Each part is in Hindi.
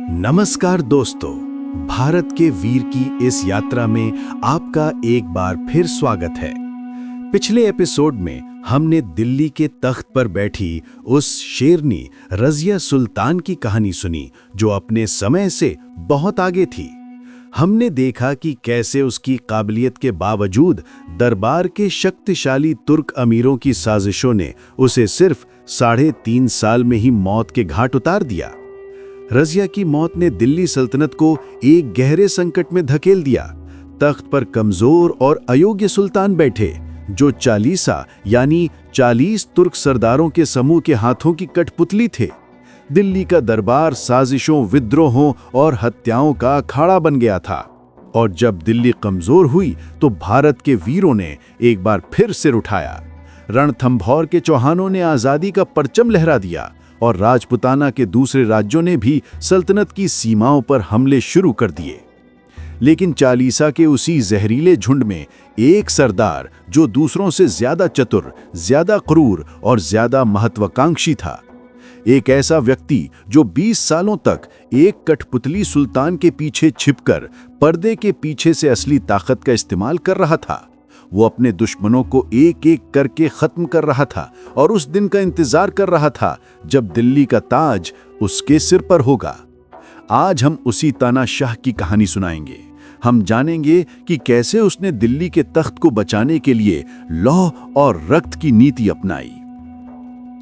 नमस्कार दोस्तों, भारत के वीर की इस यात्रा में आपका एक बार फिर स्वागत है। पिछले एपिसोड में हमने दिल्ली के तख्त पर बैठी उस शेरनी रज़िया सुल्तान की कहानी सुनी जो अपने समय से बहुत आगे थी। हमने देखा कि कैसे उसकी काबिलियत के बावजूद दरबार के शक्तिशाली तुर्क अमीरों की साजिशों ने उसे सिर्फ 3.5 साल में ही मौत के घाट उतार दिया। रज़िया की मौत ने दिल्ली सल्तनत को एक गहरे संकट में धकेल दिया। तख्त पर कमजोर और अयोग्य सुल्तान बैठे जो चालीसा यानी 40 तुर्क सरदारों के समूह के हाथों की कठपुतली थे। दिल्ली का दरबार साजिशों, विद्रोहों और हत्याओं का अखाड़ा बन गया था। और जब दिल्ली कमजोर हुई तो भारत के वीरों ने एक बार फिर सिर उठाया। रणथंभौर के चौहानों ने आजादी का परचम लहरा दिया और राजपुताना के दूसरे राज्यों ने भी सल्तनत की सीमाओं पर हमले शुरू कर दिए। लेकिन चालीसा के उसी जहरीले झुंड में एक सरदार जो दूसरों से ज्यादा चतुर, ज्यादा क्रूर और ज्यादा महत्वाकांक्षी था। एक ऐसा व्यक्ति जो 20 सालों तक एक कठपुतली सुल्तान के पीछे छिपकर पर्दे के पीछे से असली ताकत का इस्तेमाल कर रहा था। वो अपने दुश्मनों को एक एक करके खत्म कर रहा था और उस दिन का इंतजार कर रहा था जब दिल्ली का ताज उसके सिर पर होगा। आज हम उसी तानाशाह की कहानी सुनाएंगे। हम जानेंगे कि कैसे उसने दिल्ली के तख्त को बचाने के लिए लौह और रक्त की नीति अपनाई।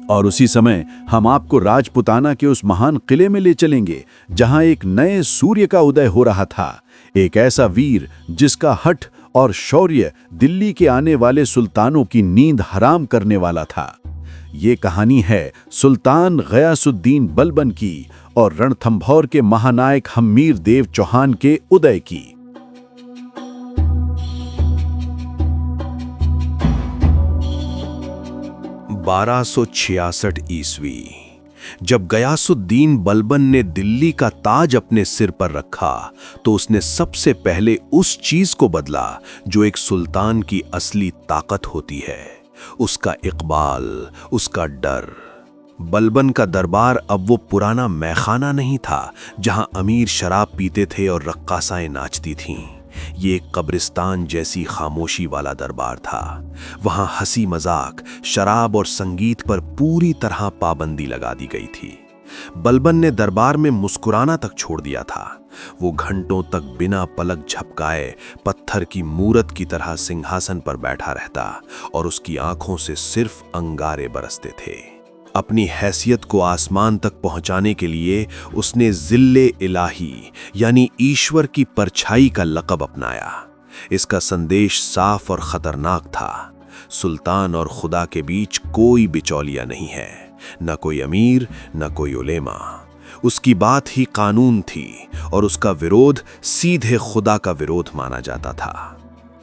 और उसी समय हम आपको राजपुताना के उस महान किले में ले चलेंगे जहां एक नए सूर्य का उदय हो रहा था। एक ऐसा वीर जिसका हठ और शौर्य दिल्ली के आने वाले सुल्तानों की नींद हराम करने वाला था। ये कहानी है सुल्तान गयासुद्दीन बलबन की और रणथंभौर के महानायक हम्मीर देव चौहान के उदय की। बारह 1266 ईस्वी जब गयासुद्दीन बलबन ने दिल्ली का ताज अपने सिर पर रखा तो उसने सबसे पहले उस चीज को बदला जो एक सुल्तान की असली ताकत होती है, उसका इकबाल, उसका डर। बलबन का दरबार अब वो पुराना मैखाना नहीं था जहां अमीर शराब पीते थे और रक्कासाएं नाचती थीं। ये एक कब्रिस्तान जैसी खामोशी वाला दरबार था। वहां हंसी मजाक, शराब और संगीत पर पूरी तरह पाबंदी लगा दी गई थी। बलबन ने दरबार में मुस्कुराना तक छोड़ दिया था। वो घंटों तक बिना पलक झपकाए पत्थर की मूरत की तरह सिंहासन पर बैठा रहता और उसकी आंखों से सिर्फ अंगारे बरसते थे। अपनी हैसियत को आसमान तक पहुंचाने के लिए उसने जिल्ले इलाही यानी ईश्वर की परछाई का लक़ब अपनाया। इसका संदेश साफ और खतरनाक था। सुल्तान और खुदा के बीच कोई बिचौलिया नहीं है, न कोई अमीर न कोई उलेमा। उसकी बात ही कानून थी और उसका विरोध सीधे खुदा का विरोध माना जाता था।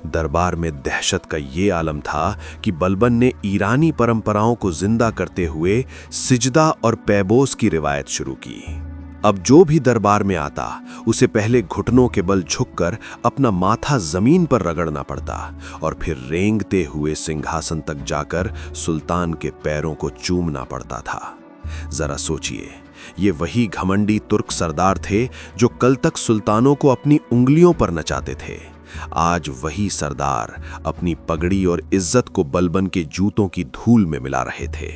दरबार में दहशत का ये आलम था कि बलबन ने ईरानी परंपराओं को जिंदा करते हुए सिजदा और पैबोस की रिवायत शुरू की। अब जो भी दरबार में आता उसे पहले घुटनों के बल झुककर अपना माथा जमीन पर रगड़ना पड़ता और फिर रेंगते हुए सिंहासन तक जाकर सुल्तान के पैरों को चूमना पड़ता था। जरा सोचिए, ये वही घमंडी तुर्क सरदार थे जो कल तक सुल्तानों को अपनी उंगलियों पर नचाते थे। आज वही सरदार अपनी पगड़ी और इज्जत को बलबन के जूतों की धूल में मिला रहे थे।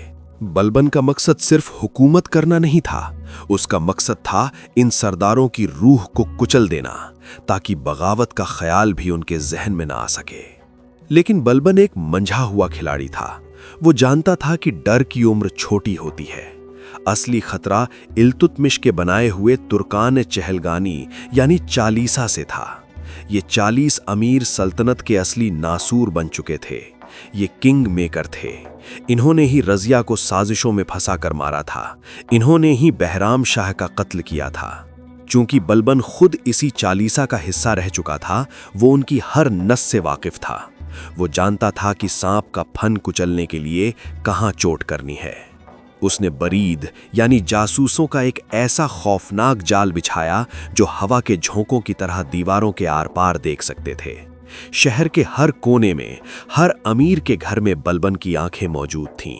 बलबन का मकसद सिर्फ हुकूमत करना नहीं था, उसका मकसद था इन सरदारों की रूह को कुचल देना ताकि बगावत का ख्याल भी उनके जहन में ना आ सके। लेकिन बलबन एक मंझा हुआ खिलाड़ी था। वो जानता था कि डर की उम्र छोटी होती है। असली खतरा इल्तुतमिश के बनाए हुए तुर्कान चहलगानी यानी चालीसा से था। ये 40 अमीर सल्तनत के असली नासूर बन चुके थे। ये किंग मेकर थे। इन्होंने ही रज़िया को साजिशों में फंसा कर मारा था। इन्होंने ही बहराम शाह का कत्ल किया था। चूंकि बलबन खुद इसी चालीसा का हिस्सा रह चुका था, वो उनकी हर नस से वाकिफ था। वो जानता था कि सांप का फन कुचलने के लिए कहाँ चोट करनी है। उसने बरीद यानी जासूसों का एक ऐसा खौफनाक जाल बिछाया जो हवा के झोंकों की तरह दीवारों के आर पार देख सकते थे। शहर के हर कोने में, हर अमीर के घर में बलबन की आंखें मौजूद थीं।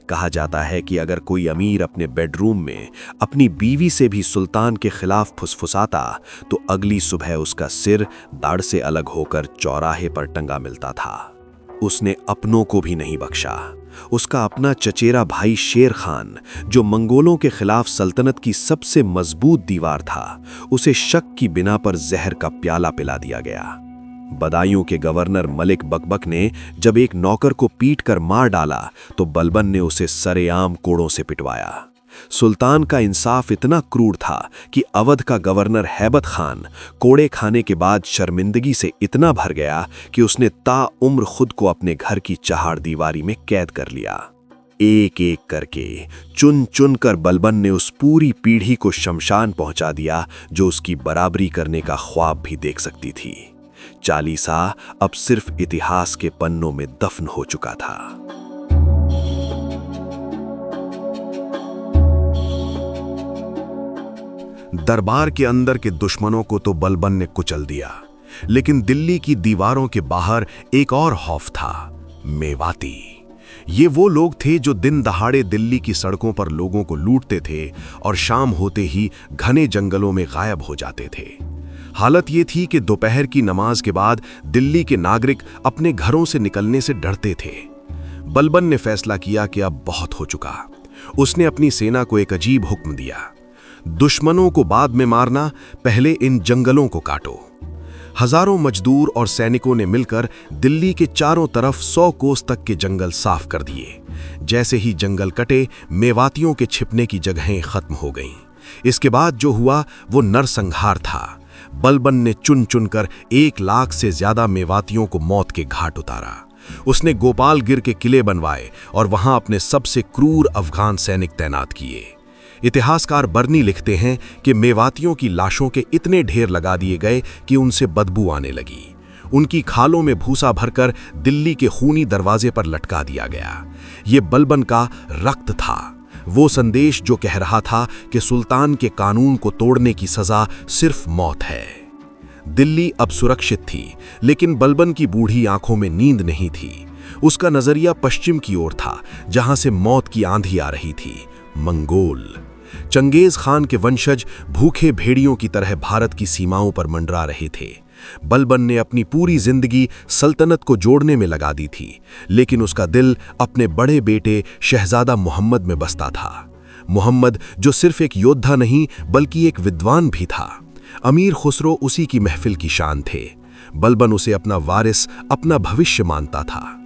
कहा जाता है कि अगर कोई अमीर अपने बेडरूम में अपनी बीवी से भी सुल्तान के खिलाफ फुसफुसाता तो अगली सुबह उसका सिर दाढ़ से अलग होकर चौराहे पर टंगा मिलता था। उसने अपनों को भी नहीं बख्शा। उसका अपना चचेरा भाई शेर खान, जो मंगोलों के खिलाफ सल्तनत की सबसे मजबूत दीवार था, उसे शक की बिना पर जहर का प्याला पिला दिया गया। बदायूं के गवर्नर मलिक बकबक ने जब एक नौकर को पीट कर मार डाला तो बलबन ने उसे सरेआम कोड़ों से पिटवाया। सुल्तान का इंसाफ इतना क्रूर था कि अवध का गवर्नर हैबत खान कोड़े खाने के बाद शर्मिंदगी से इतना भर गया कि उसने ताउम्र खुद को अपने घर की चहाड़ दीवारी में कैद कर लिया। एक एक करके चुन चुन कर बलबन ने उस पूरी पीढ़ी को शमशान पहुंचा दिया जो उसकी बराबरी करने का ख्वाब भी देख सकती थी। चालीसा अब सिर्फ इतिहास के पन्नों में दफन हो चुका था। दरबार के अंदर के दुश्मनों को तो बलबन ने कुचल दिया, लेकिन दिल्ली की दीवारों के बाहर एक और खौफ था, मेवाती। ये वो लोग थे जो दिन दहाड़े दिल्ली की सड़कों पर लोगों को लूटते थे और शाम होते ही घने जंगलों में गायब हो जाते थे। हालत ये थी कि दोपहर की नमाज के बाद दिल्ली के नागरिक अपने घरों से निकलने से डरते थे। बलबन ने फैसला किया कि अब बहुत हो चुका। उसने अपनी सेना को एक अजीब हुक्म दिया, दुश्मनों को बाद में मारना, पहले इन जंगलों को काटो। हजारों मजदूर और सैनिकों ने मिलकर दिल्ली के चारों तरफ 100 कोस तक के जंगल साफ कर दिए। जैसे ही जंगल कटे, मेवातियों के छिपने की जगहें खत्म हो गईं। इसके बाद जो हुआ वो नरसंहार था। बलबन ने चुन चुनकर 1 लाख से ज्यादा मेवातियों को मौत के घाट उतारा। उसने गोपालगिर के किले बनवाए और वहां अपने सबसे क्रूर अफगान सैनिक तैनात किए। इतिहासकार बर्नी लिखते हैं कि मेवातियों की लाशों के इतने ढेर लगा दिए गए कि उनसे बदबू आने लगी। उनकी खालों में भूसा भरकर दिल्ली के खूनी दरवाजे पर लटका दिया गया। ये बलबन का रक्त था, वो संदेश जो कह रहा था कि सुल्तान के कानून को तोड़ने की सजा सिर्फ मौत है। दिल्ली अब सुरक्षित थी, लेकिन बलबन की बूढ़ी आंखों में नींद नहीं थी। उसका नजरिया पश्चिम की ओर था, जहां से मौत की आंधी आ रही थी, मंगोल। चंगेज खान के वंशज भूखे भेड़ियों की तरह भारत की सीमाओं पर मंडरा रहे थे। बलबन ने अपनी पूरी जिंदगी सल्तनत को जोड़ने में लगा दी थी, लेकिन उसका दिल अपने बड़े बेटे शहजादा मोहम्मद में बसता था। मोहम्मद जो सिर्फ एक योद्धा नहीं बल्कि एक विद्वान भी था। अमीर खुसरो उसी की महफिल की शान थे। बलबन उसे अपना वारिस, अपना भविष्य मानता था।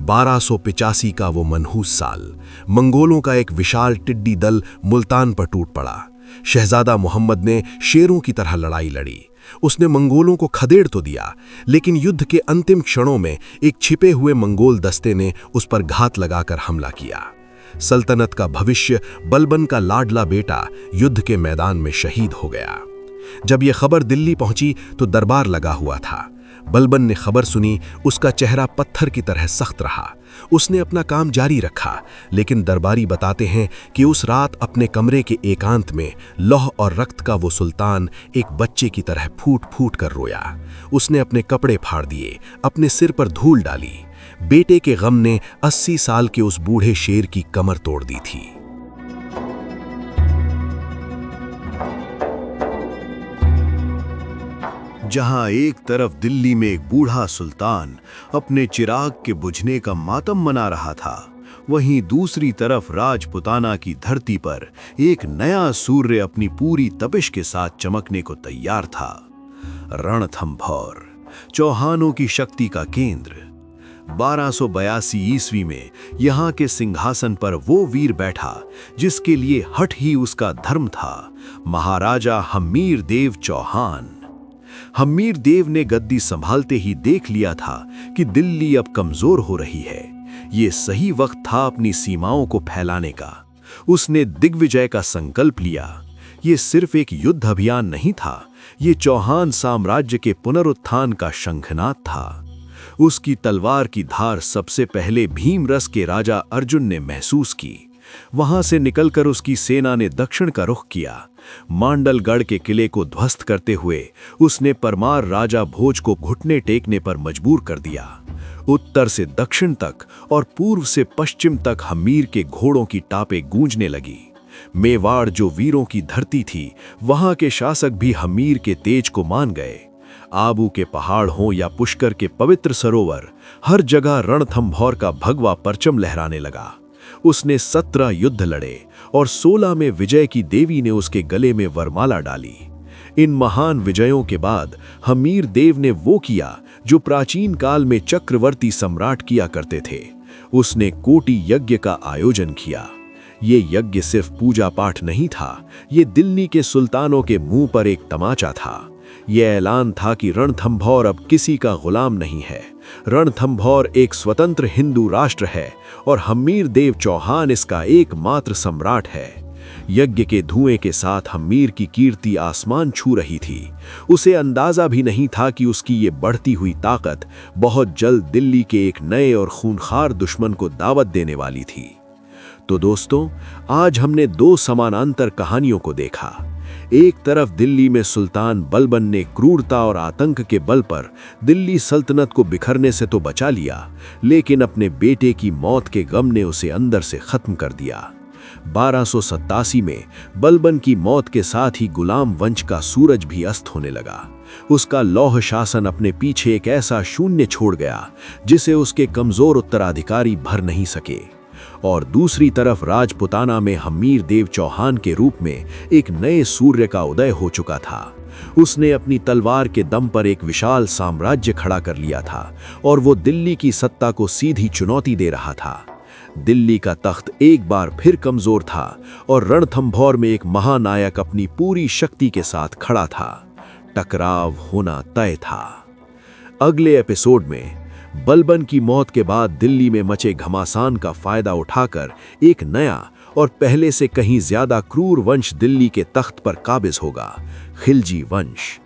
1285 का वो मनहूस साल, मंगोलों का एक विशाल टिड्डी दल मुल्तान पर टूट पड़ा। शहजादा मोहम्मद ने शेरों की तरह लड़ाई लड़ी। उसने मंगोलों को खदेड़ तो दिया, लेकिन युद्ध के अंतिम क्षणों में एक छिपे हुए मंगोल दस्ते ने उस पर घात लगाकर हमला किया। सल्तनत का भविष्य, बलबन का लाडला बेटा, युद्ध के मैदान में शहीद हो गया। जब यह खबर दिल्ली पहुंची तो दरबार लगा हुआ था। बलबन ने खबर सुनी, उसका चेहरा पत्थर की तरह सख्त रहा। उसने अपना काम जारी रखा, लेकिन दरबारी बताते हैं कि उस रात अपने कमरे के एकांत में लौह और रक्त का वो सुल्तान एक बच्चे की तरह फूट फूट कर रोया। उसने अपने कपड़े फाड़ दिए, अपने सिर पर धूल डाली। बेटे के गम ने 80 साल के उस बूढ़े शेर की कमर तोड़ दी थी। जहां एक तरफ दिल्ली में एक बूढ़ा सुल्तान अपने चिराग के बुझने का मातम मना रहा था, वहीं दूसरी तरफ राजपुताना की धरती पर एक नया सूर्य अपनी पूरी तपिश के साथ चमकने को तैयार था। रणथंभौर, चौहानों की शक्ति का केंद्र। 1282 ईस्वी में यहाँ के सिंहासन पर वो वीर बैठा जिसके लिए हठ ही उसका धर्म था, महाराजा हम्मीर देव चौहान। हम्मीर देव ने गद्दी संभालते ही देख लिया था कि दिल्ली अब कमजोर हो रही है। ये सही वक्त था अपनी सीमाओं को फैलाने का। उसने दिग्विजय का संकल्प लिया। ये सिर्फ एक युद्ध अभियान नहीं था, ये चौहान साम्राज्य के पुनरुत्थान का शंखनाद था। उसकी तलवार की धार सबसे पहले भीमरस के राजा अर्जुन ने महसूस की। वहां से निकलकर उसकी सेना ने दक्षिण का रुख किया। मांडलगढ़ के किले को ध्वस्त करते हुए उसने परमार राजा भोज को घुटने टेकने पर मजबूर कर दिया। उत्तर से दक्षिण तक और पूर्व से पश्चिम तक हमीर के घोड़ों की टापें गूंजने लगी। मेवाड़ जो वीरों की धरती थी, वहां के शासक भी हमीर के तेज को मान गए। आबू के पहाड़ हों या पुष्कर के पवित्र सरोवर, हर जगह रणथंभौर का भगवा परचम लहराने लगा। उसने 17 युद्ध लड़े और 16 में विजय की देवी ने उसके गले में वरमाला डाली। इन महान विजयों के बाद हमीर देव ने वो किया जो प्राचीन काल में चक्रवर्ती सम्राट किया करते थे। उसने कोटि यज्ञ का आयोजन किया। ये यज्ञ सिर्फ पूजा पाठ नहीं था, ये दिल्ली के सुल्तानों के मुंह पर एक तमाचा था। ये ऐलान था कि रणथंभौर अब किसी का गुलाम नहीं है। रणथंभौर एक स्वतंत्र हिंदू राष्ट्र है और हमीर देव चौहान इसका एकमात्र सम्राट है। यज्ञ के धुएं के साथ हमीर की कीर्ति आसमान छू रही थी। उसे अंदाजा भी नहीं था कि उसकी ये बढ़ती हुई ताकत बहुत जल्द दिल्ली के एक नए और खूंखार दुश्मन को दावत देने वाली थी। तो दोस्तों, आज हमने 2 समानांतर कहानियों को देखा। एक तरफ दिल्ली में सुल्तान बलबन ने क्रूरता और आतंक के बल पर दिल्ली सल्तनत को बिखरने से तो बचा लिया, लेकिन अपने बेटे की मौत के गम ने उसे अंदर से खत्म कर दिया। 1287 में बलबन की मौत के साथ ही गुलाम वंश का सूरज भी अस्त होने लगा। उसका लौह शासन अपने पीछे एक ऐसा शून्य छोड़ गया जिसे उसके कमजोर उत्तराधिकारी भर नहीं सके। और दूसरी तरफ राजपुताना में हमीर देव चौहान के रूप में एक नए सूर्य का उदय हो चुका था। उसने अपनी तलवार के दम पर एक विशाल साम्राज्य खड़ा कर लिया था और वो दिल्ली की सत्ता को सीधी चुनौती दे रहा था। दिल्ली का तख्त एक बार फिर कमजोर था और रणथंभौर में एक महानायक अपनी पूरी शक्ति के साथ खड़ा था। टकराव होना तय था। अगले एपिसोड में बलबन की मौत के बाद दिल्ली में मचे घमासान का फायदा उठाकर एक नया और पहले से कहीं ज्यादा क्रूर वंश दिल्ली के तख्त पर काबिज होगा, खिलजी वंश।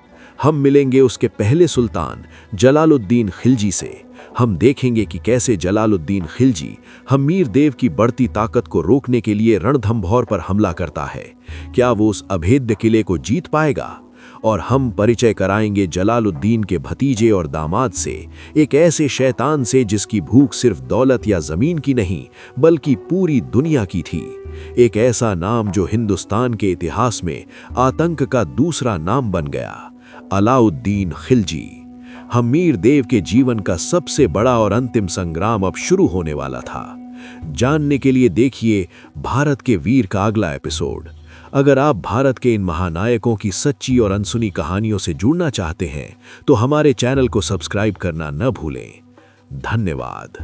हम मिलेंगे उसके पहले सुल्तान जलालुद्दीन खिलजी से। हम देखेंगे कि कैसे जलालुद्दीन खिलजी हमीर देव की बढ़ती ताकत को रोकने के लिए रणथंभौर पर हमला करता है। क्या वो उस अभेद्य किले को जीत पाएगा? और हम परिचय कराएंगे जलालुद्दीन के भतीजे और दामाद से, एक ऐसे शैतान से जिसकी भूख सिर्फ दौलत या जमीन की नहीं बल्कि पूरी दुनिया की थी। एक ऐसा नाम जो हिंदुस्तान के इतिहास में आतंक का दूसरा नाम बन गया, अलाउद्दीन खिलजी। हमीर देव के जीवन का सबसे बड़ा और अंतिम संग्राम अब शुरू होने वाला था। जानने के लिए देखिए भारत के वीर का अगला एपिसोड। अगर आप भारत के इन महानायकों की सच्ची और अनसुनी कहानियों से जुड़ना चाहते हैं तो हमारे चैनल को सब्सक्राइब करना न भूलें। धन्यवाद।